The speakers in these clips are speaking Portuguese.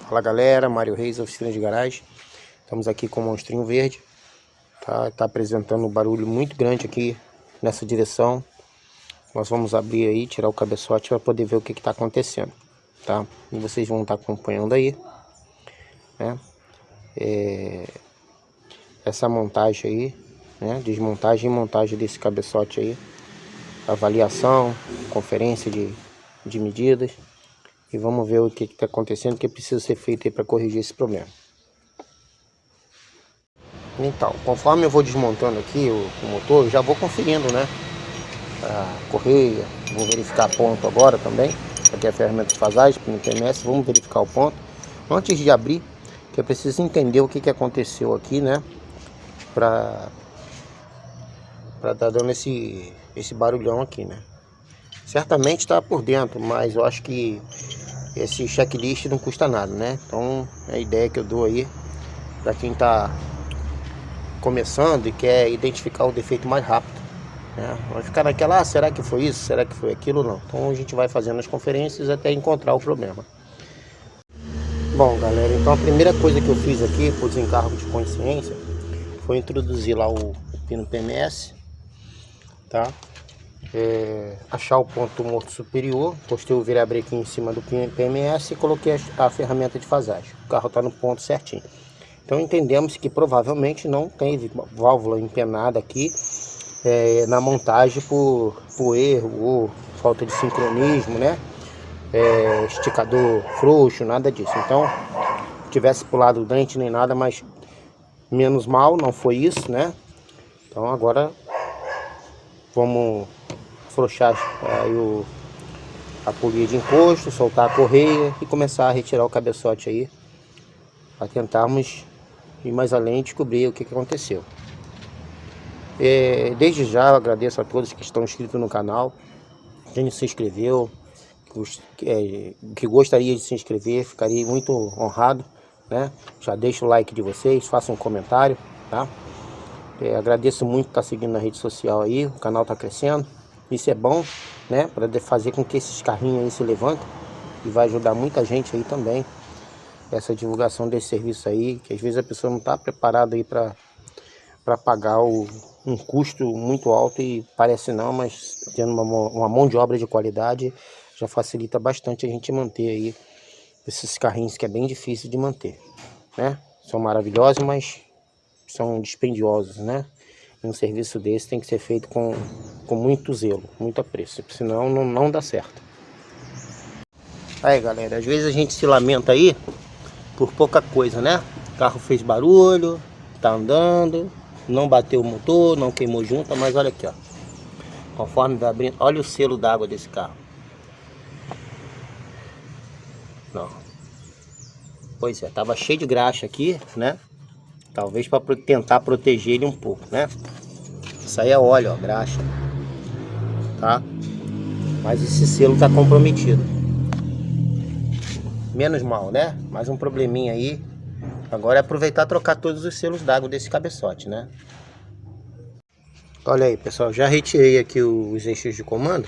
Fala galera, Mário Reis, oficina de garagem. Estamos aqui com o monstrinho verde. Tá apresentando um barulho muito grande aqui nessa direção. Nós vamos abrir aí, tirar o cabeçote para poder ver o que está acontecendo, tá? E vocês vão estar acompanhando aí, né? Essa montagem aí, né? Desmontagem e montagem desse cabeçote aí. Avaliação, conferência de medidas. E vamos ver o que está acontecendo, o que precisa ser feito aí para corrigir esse problema. Então, conforme eu vou desmontando aqui o motor, eu já vou conferindo, né? A correia, vou verificar ponto agora também. Aqui é a ferramenta de fasagem, no PMS, vamos verificar o ponto. Antes de abrir, que eu preciso entender o que aconteceu aqui, né? Para tá dando esse barulhão aqui, né? Certamente está por dentro, mas eu acho que esse checklist não custa nada, né? Então a ideia que eu dou aí para quem está começando e quer identificar o defeito mais rápido, né? Vai ficar naquela, será que foi isso? Será que foi aquilo? Não. Então a gente vai fazendo as conferências até encontrar o problema. Bom galera, então a primeira coisa que eu fiz aqui por desencargo de consciência foi introduzir lá o pino PMS, tá? Achar o ponto morto superior, postei o virabreque em cima do PMS e coloquei a ferramenta de fasagem. O carro está no ponto certinho. Então entendemos que provavelmente não tem válvula empenada aqui na montagem por erro ou falta de sincronismo, né? Esticador frouxo, nada disso. Então, se tivesse pulado o dente nem nada, mas menos mal, não foi isso, né? Então agora vamos afrouxar aí a polia de encosto, soltar a correia e começar a retirar o cabeçote aí para tentarmos ir mais além e descobrir o que aconteceu. Desde já eu agradeço a todos que estão inscritos no canal, quem se inscreveu, que gostaria de se inscrever, ficaria muito honrado, né? Já deixa o like de vocês, faça um comentário, tá? Agradeço muito estar seguindo na rede social aí, o canal está crescendo. Isso é bom, né? Para fazer com que esses carrinhos aí se levantem e vai ajudar muita gente aí também. Essa divulgação desse serviço aí, que às vezes a pessoa não está preparada aí para pagar um custo muito alto e parece não, mas tendo uma mão de obra de qualidade já facilita bastante a gente manter aí esses carrinhos que é bem difícil de manter, né? São maravilhosos, mas são dispendiosos, né? Um serviço desse tem que ser feito com muito zelo, muito apreço, senão não dá certo. Aí galera, às vezes a gente se lamenta aí por pouca coisa, né? O carro fez barulho, tá andando, não bateu o motor, não queimou junta, mas olha aqui, ó. Conforme vai abrindo, olha o selo d'água desse carro. Não. Pois é, tava cheio de graxa aqui, né? Talvez para tentar proteger ele um pouco, né? Isso aí é óleo, ó, graxa, tá? Mas esse selo tá comprometido. Menos mal, né? Mais um probleminha aí. Agora é aproveitar e trocar todos os selos d'água desse cabeçote, né? Olha aí, pessoal, já retirei aqui os eixos de comando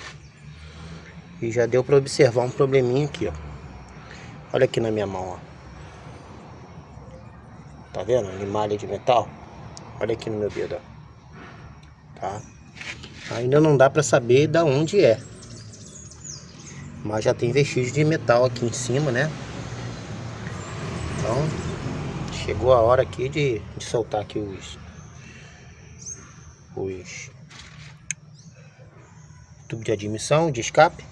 e já deu para observar um probleminha aqui, ó. Olha aqui na minha mão, ó. Tá vendo? Limalha de metal. Olha aqui no meu dedo, ó. Tá? Ainda não dá para saber da onde é, mas já tem vestígio de metal aqui em cima, né? Então chegou a hora aqui de soltar aqui os tubos de admissão, de escape,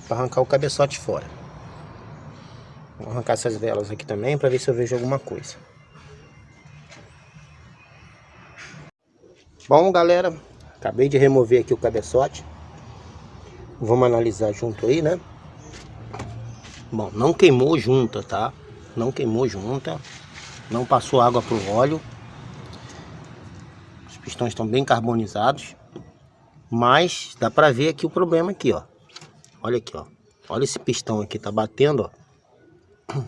para arrancar o cabeçote fora. Vou arrancar essas velas aqui também para ver se eu vejo alguma coisa. Bom galera, acabei de remover aqui o cabeçote. Vamos analisar junto aí, né? Bom, não queimou junta, tá? Não queimou junta. Não passou água pro óleo. Os pistões estão bem carbonizados. Mas dá pra ver aqui o problema aqui, ó. Olha aqui, ó. Olha esse pistão aqui, tá batendo, ó.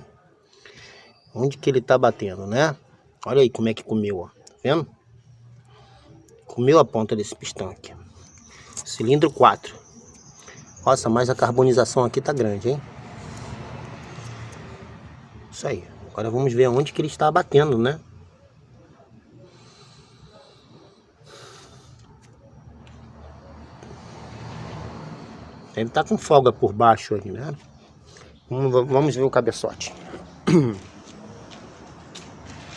Onde que ele tá batendo, né? Olha aí como é que comeu, ó. Tá vendo? Comeu a ponta desse pistão aqui. Cilindro 4. Nossa, mas a carbonização aqui tá grande, hein? Isso aí. Agora vamos ver onde que ele está batendo, né? Ele tá com folga por baixo aí, né? Vamos ver o cabeçote.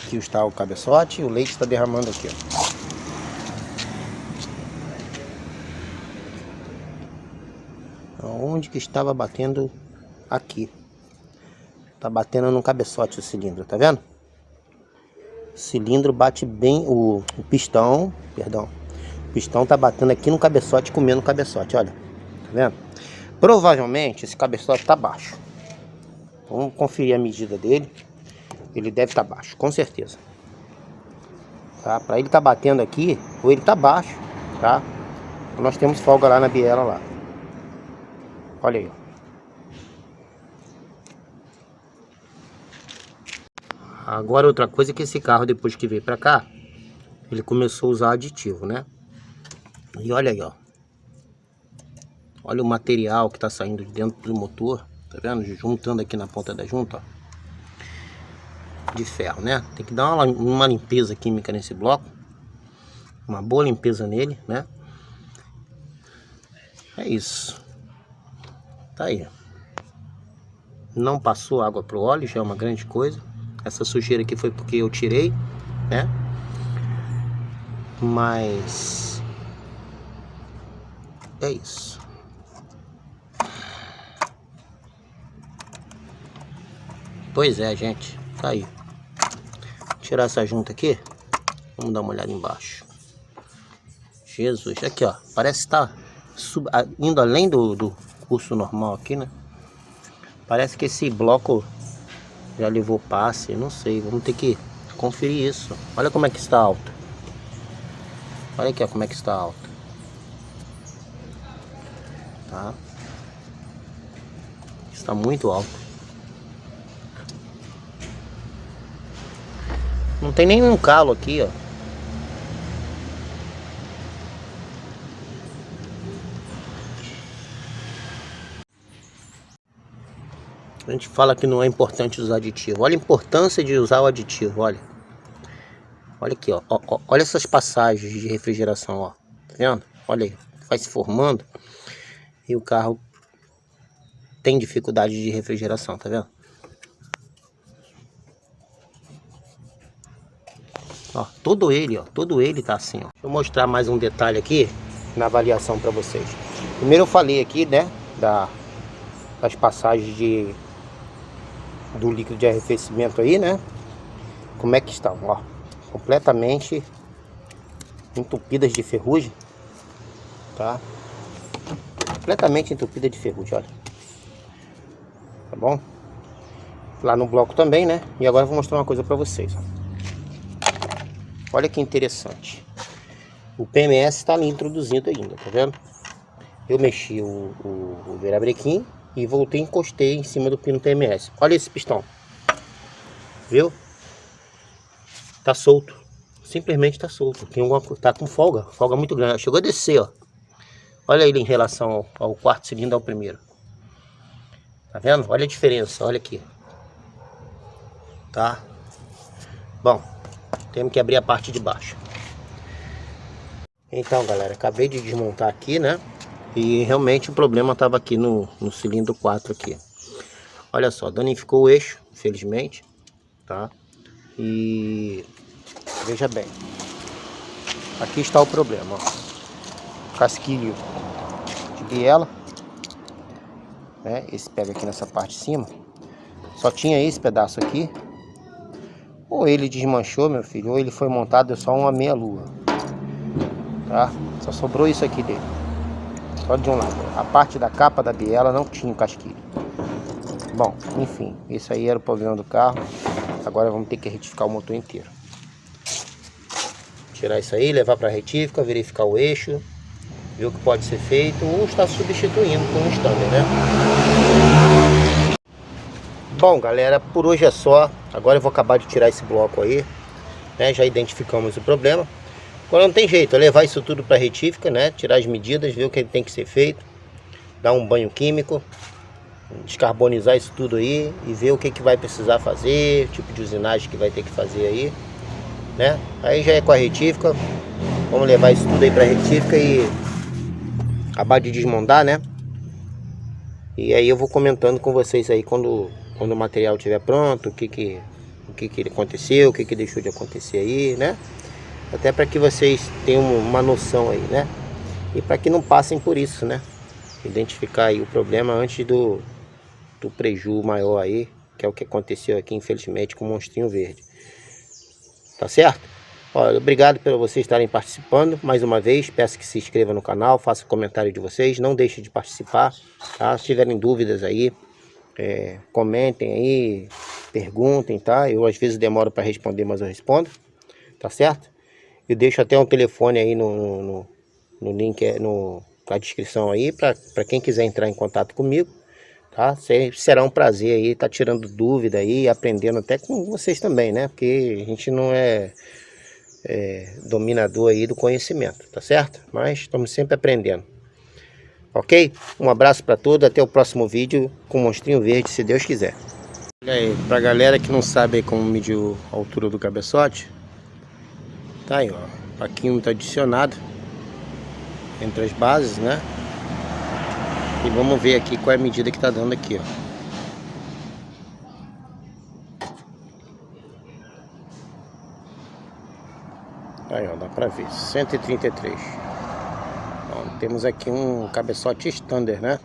Aqui está o cabeçote e o leite está derramando aqui, ó. Onde que estava batendo? Aqui. Tá batendo no cabeçote o cilindro, tá vendo? O cilindro bate bem, o pistão, perdão. O pistão tá batendo aqui no cabeçote, comendo o cabeçote, olha. Tá vendo? Provavelmente esse cabeçote tá baixo. Vamos conferir a medida dele. Ele deve estar baixo, com certeza. Tá? Para ele tá batendo aqui, ou ele tá baixo, tá? Nós temos folga lá na biela lá. Olha aí, ó. Agora outra coisa é que esse carro, depois que veio pra cá, ele começou a usar aditivo, né? E olha aí, ó. Olha o material que tá saindo de dentro do motor, tá vendo? Juntando aqui na ponta da junta, ó. De ferro, né? Tem que dar uma limpeza química nesse bloco. Uma boa limpeza nele, né? É isso. Tá aí. Não passou água pro óleo, já é uma grande coisa. Essa sujeira aqui foi porque eu tirei, né? Mas é isso. Pois é, gente. Tá aí. Vou tirar essa junta aqui. Vamos dar uma olhada embaixo. Jesus, aqui ó. Parece que tá indo além do curso normal aqui, né? Parece que esse bloco já levou passe, não sei, vamos ter que conferir isso. Olha como é que está alto. Olha aqui ó, como é que está alto. Tá? Está muito alto. Não tem nenhum calo aqui, ó. A gente fala que não é importante usar aditivo. Olha a importância de usar o aditivo, olha. Olha aqui, ó. Olha essas passagens de refrigeração, ó. Tá vendo? Olha aí, vai se formando. E o carro tem dificuldade de refrigeração, tá vendo? Ó, todo ele tá assim, ó. Deixa eu mostrar mais um detalhe aqui na avaliação para vocês. Primeiro eu falei aqui, né, das passagens do líquido de arrefecimento aí, né? Como é que estão, ó. Completamente entupidas de ferrugem, tá? Completamente entupida de ferrugem, olha. Tá bom? Lá no bloco também, né? E agora eu vou mostrar uma coisa para vocês, ó. Olha que interessante. O PMS está ali introduzido ainda, tá vendo? Eu mexi o virabrequim e voltei e encostei em cima do pino PMS. Olha esse pistão. Viu? Tá solto. Simplesmente tá solto. Tem tá com folga. Folga muito grande. Chegou a descer, ó. Olha ele em relação ao quarto cilindro ao primeiro. Tá vendo? Olha a diferença. Olha aqui. Tá? Bom. Temos que abrir a parte de baixo. Então, galera, acabei de desmontar aqui, né? E realmente o problema estava aqui no cilindro 4 aqui. Olha só, danificou o eixo, infelizmente, tá? E veja bem. Aqui está o problema, ó. Casquilho de biela, né? Esse pega aqui nessa parte de cima. Só tinha esse pedaço aqui. Ou ele desmanchou, meu filho, ou ele foi montado só uma meia lua, tá? Só sobrou isso aqui dele, só de um lado. A parte da capa da biela não tinha casquilho. Bom, enfim, esse aí era o problema do carro. Agora vamos ter que retificar o motor inteiro. Tirar isso aí, levar para retífica, verificar o eixo, ver o que pode ser feito, ou estar substituindo com um standard, né? Bom, galera, por hoje é só. Agora eu vou acabar de tirar esse bloco aí, né? Já identificamos o problema. Agora não tem jeito, é levar isso tudo para retífica, né? Tirar as medidas, ver o que tem que ser feito, dar um banho químico, descarbonizar isso tudo aí e ver o que vai precisar fazer, o tipo de usinagem que vai ter que fazer aí, né? Aí já é com a retífica, vamos levar isso tudo aí pra retífica e acabar de desmontar, né? E aí eu vou comentando com vocês aí quando o material estiver pronto, o que aconteceu, o que deixou de acontecer aí, né? Até para que vocês tenham uma noção aí, né? E para que não passem por isso, né? Identificar aí o problema antes do prejuízo maior aí, que é o que aconteceu aqui, infelizmente, com o Monstrinho Verde. Tá certo? Olha, obrigado por vocês estarem participando mais uma vez. Peço que se inscreva no canal, faça comentário de vocês, não deixe de participar, tá? Se tiverem dúvidas aí, comentem aí, perguntem, tá? Eu às vezes demoro para responder, mas eu respondo, tá certo? Eu deixo até um telefone aí no link, na descrição aí, para quem quiser entrar em contato comigo, tá? Será um prazer aí estar tirando dúvida aí, aprendendo até com vocês também, né? Porque a gente não é dominador aí do conhecimento, tá certo? Mas estamos sempre aprendendo. Ok? Um abraço para todos, até o próximo vídeo com o Monstrinho Verde, se Deus quiser. Olha aí, pra galera que não sabe aí como medir a altura do cabeçote, tá aí, ó, paquímetro adicionado entre as bases, né? E vamos ver aqui qual é a medida que tá dando aqui, ó. Aí, ó, dá pra ver, 133. Bom, temos aqui um cabeçote standard, né?